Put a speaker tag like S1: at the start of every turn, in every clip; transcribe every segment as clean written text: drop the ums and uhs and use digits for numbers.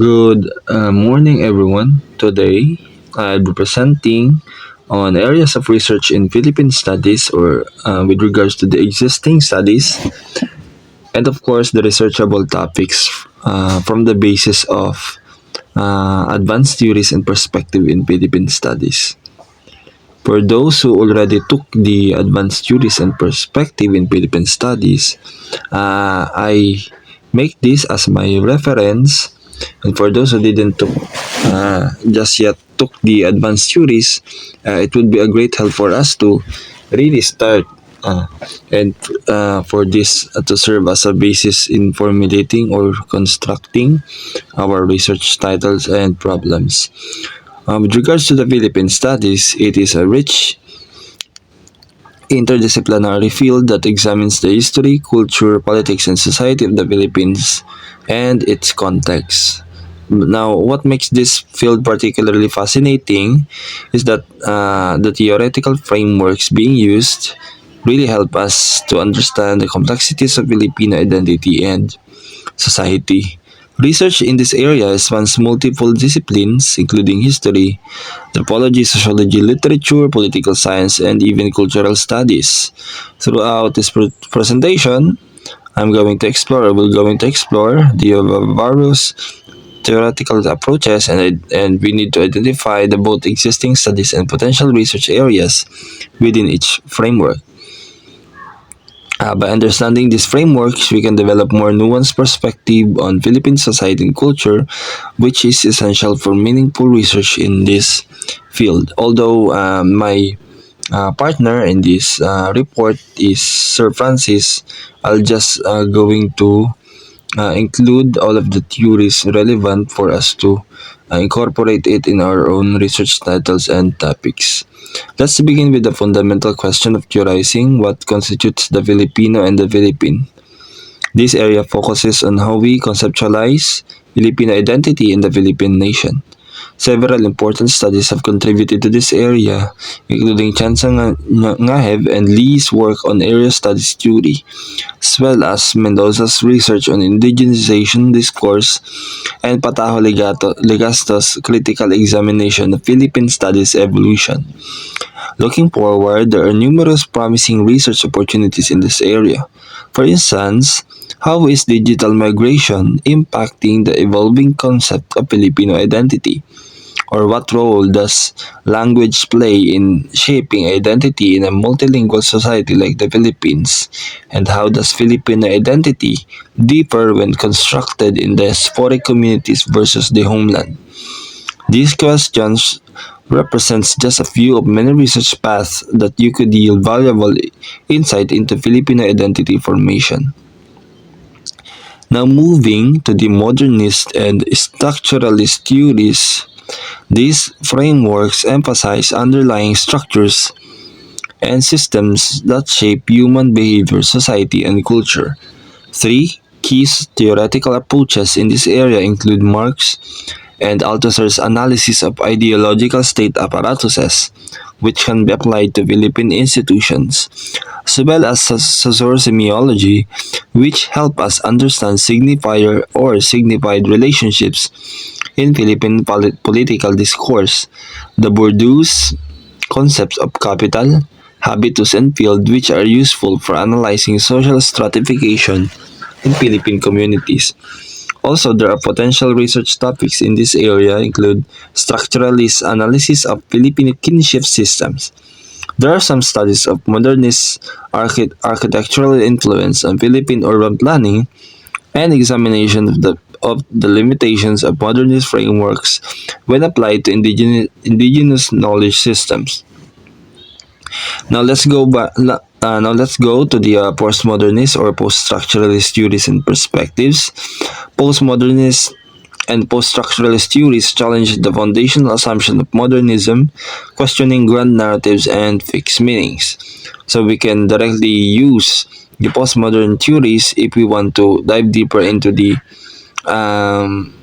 S1: Good morning, everyone. Today, I'll be presenting on areas of research in Philippine studies or with regards to the existing studies and, of course, the researchable topics from the basis of advanced theories and perspective in Philippine studies. For those who already took the advanced theories and perspective in Philippine studies, I make this as my reference. And for those who didn't took, just yet took the advanced theories, it would be a great help for us to really start and for this to serve as a basis in formulating or constructing our research titles and problems. With regards to the Philippine studies, it is a rich interdisciplinary field that examines the history, culture, politics, and society of the Philippines and its context. Now, what makes this field particularly fascinating is that the theoretical frameworks being used really help us to understand the complexities of Filipino identity and society. Research in this area spans multiple disciplines, including history, anthropology, sociology, literature, political science, and even cultural studies. Throughout this presentation, we're going to explore the various theoretical approaches and we need to identify the both existing studies and potential research areas within each framework. By understanding these frameworks, we can develop more nuanced perspective on Philippine society and culture, which is essential for meaningful research in this field. Although my partner in this report is Sir Francis, I'll just going to include all of the theories relevant for us to incorporate it in our own research titles and topics. Let's begin with the fundamental question of theorizing what constitutes the Filipino and the Philippine. This area focuses on how we conceptualize Filipino identity in the Philippine nation. Several important studies have contributed to this area, including Ngahev and Lee's work on area studies theory, as well as Mendoza's research on indigenization discourse and Legasto's critical examination of Philippine studies evolution. Looking forward, there are numerous promising research opportunities in this area. For instance, how is digital migration impacting the evolving concept of Filipino identity? Or what role does language play in shaping identity in a multilingual society like the Philippines? And how does Filipino identity differ when constructed in diasporic communities versus the homeland? These questions represents just a few of many research paths that you could yield valuable insight into Filipino identity formation. Now moving to the modernist and structuralist theories, these frameworks emphasize underlying structures and systems that shape human behavior, society, and culture. Three key theoretical approaches in this area include Marx and Althusser's analysis of ideological state apparatuses, which can be applied to Philippine institutions, as well as Saussure semiology, which help us understand signifier or signified relationships in Philippine political discourse. The Bourdieu's concepts of capital, habitus, and field, which are useful for analyzing social stratification in Philippine communities. Also, there are potential research topics in this area include structuralist analysis of Filipino kinship systems. There are some studies of modernist architectural influence on Philippine urban planning and examination of the limitations of modernist frameworks when applied to indigenous knowledge systems. Now let's go to the postmodernist or post-structuralist theories and perspectives. Postmodernist and post-structuralist theories challenge the foundational assumption of modernism, questioning grand narratives and fixed meanings. So we can directly use the postmodern theories if we want to dive deeper into the um,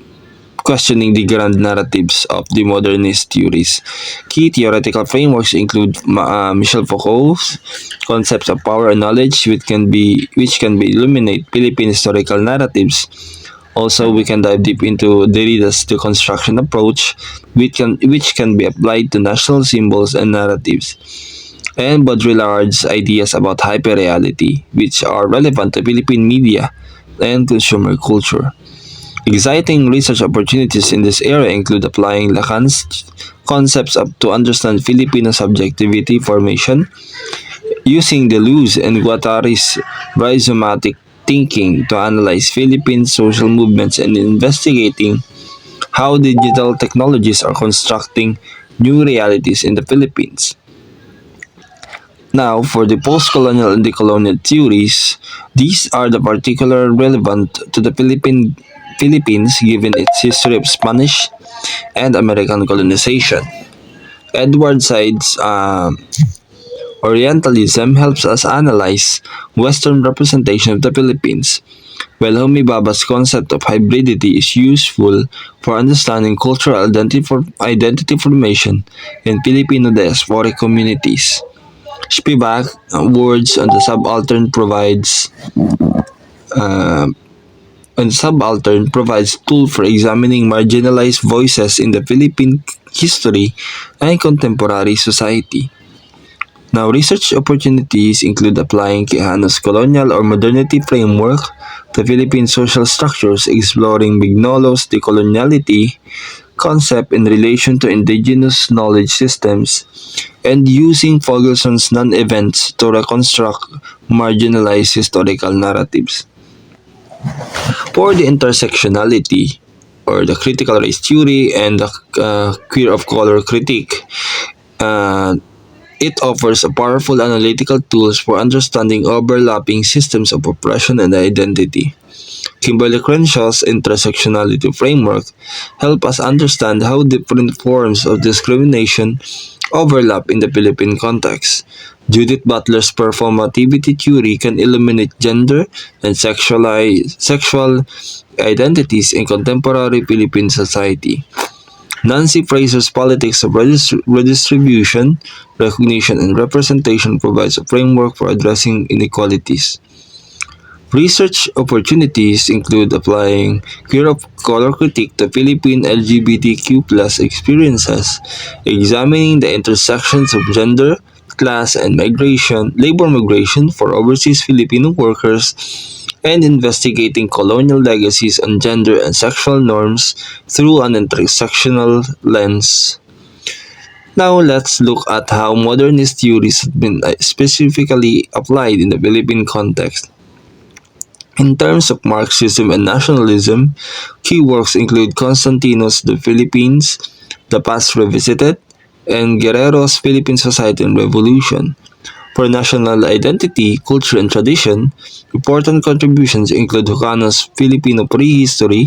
S1: questioning the grand narratives of the modernist theories. Key theoretical frameworks include Michel Foucault's concepts of power and knowledge, which can be illuminate Philippine historical narratives. Also, we can dive deep into Derrida's deconstruction approach, which can be applied to national symbols and narratives, and Baudrillard's ideas about hyperreality, which are relevant to Philippine media and consumer culture. Exciting research opportunities in this area include applying Lacan's concepts to understand Filipino subjectivity formation, using Deleuze and Guattari's rhizomatic thinking to analyze Philippine social movements, and investigating how digital technologies are constructing new realities in the Philippines. Now, for the post-colonial and decolonial theories, these are the particular relevant to the Philippines given its history of Spanish and American colonization. Edward Said's Orientalism helps us analyze Western representation of the Philippines, while Homi Bhabha's concept of hybridity is useful for understanding cultural identity formation in Filipino diasporic communities. Spivak, words on the uh, subaltern provides tool for examining marginalized voices in the Philippine history and contemporary society. Now, research opportunities include applying Quijano's colonial or modernity framework to Philippine social structures, exploring Mignolo's decoloniality concept in relation to indigenous knowledge systems, and using Fogelson's non-events to reconstruct marginalized historical narratives. For the intersectionality, or the critical race theory and the queer of color critique, uh, it offers a powerful analytical tools for understanding overlapping systems of oppression and identity. Kimberly Crenshaw's intersectionality framework help us understand how different forms of discrimination overlap in the Philippine context. Judith Butler's performativity theory can illuminate gender and sexual identities in contemporary Philippine society. Nancy Fraser's politics of redistribution, recognition, and representation provides a framework for addressing inequalities. Research opportunities include applying queer of color critique to Philippine LGBTQ+ experiences, examining the intersections of gender, class, and labor migration for overseas Filipino workers, and investigating colonial legacies on gender and sexual norms through an intersectional lens. Now let's look at how modernist theories have been specifically applied in the Philippine context. In terms of Marxism and nationalism, key works include Constantino's The Philippines, The Past Revisited, and Guerrero's Philippine Society and Revolution. For national identity, culture, and tradition, important contributions include Hocano's Filipino Prehistory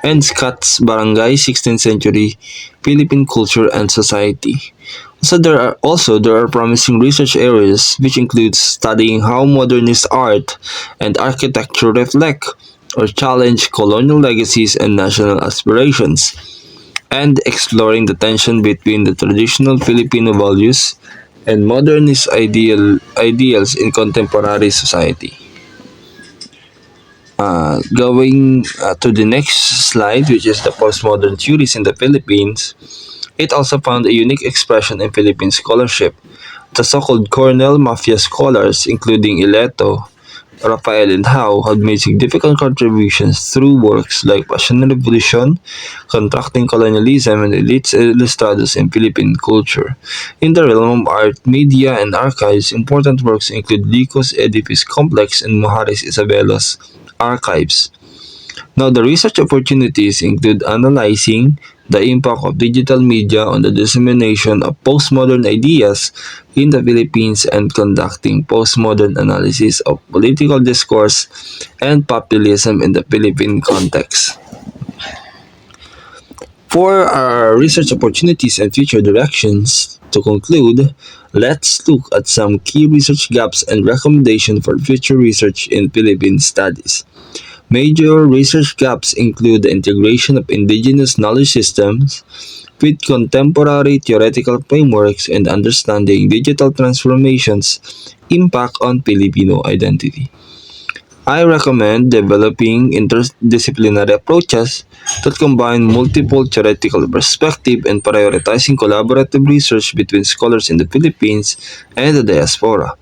S1: and Scott's Barangay 16th Century Philippine Culture and Society. There are promising research areas which includes studying how modernist art and architecture reflect or challenge colonial legacies and national aspirations, and exploring the tension between the traditional Filipino values and modernist ideals in contemporary society. Going to the next slide, which is the postmodern theories in the Philippines, it also found a unique expression in Philippine scholarship. The so-called Cornell Mafia scholars, including Ileto, Rafael, and Howe, had made significant contributions through works like Passion and Revolution, Contracting Colonialism, and Elites Ilustrados in Philippine Culture. In the realm of art, media, and archives, important works include Lico's Edifice Complex and Mujeres Isabella's Archives. Now, the research opportunities include analyzing the impact of digital media on the dissemination of postmodern ideas in the Philippines and conducting postmodern analysis of political discourse and populism in the Philippine context. For our research opportunities and future directions, to conclude, let's look at some key research gaps and recommendations for future research in Philippine studies. Major research gaps include the integration of indigenous knowledge systems with contemporary theoretical frameworks and understanding digital transformations impact on Filipino identity. I recommend developing interdisciplinary approaches that combine multiple theoretical perspectives and prioritizing collaborative research between scholars in the Philippines and the diaspora.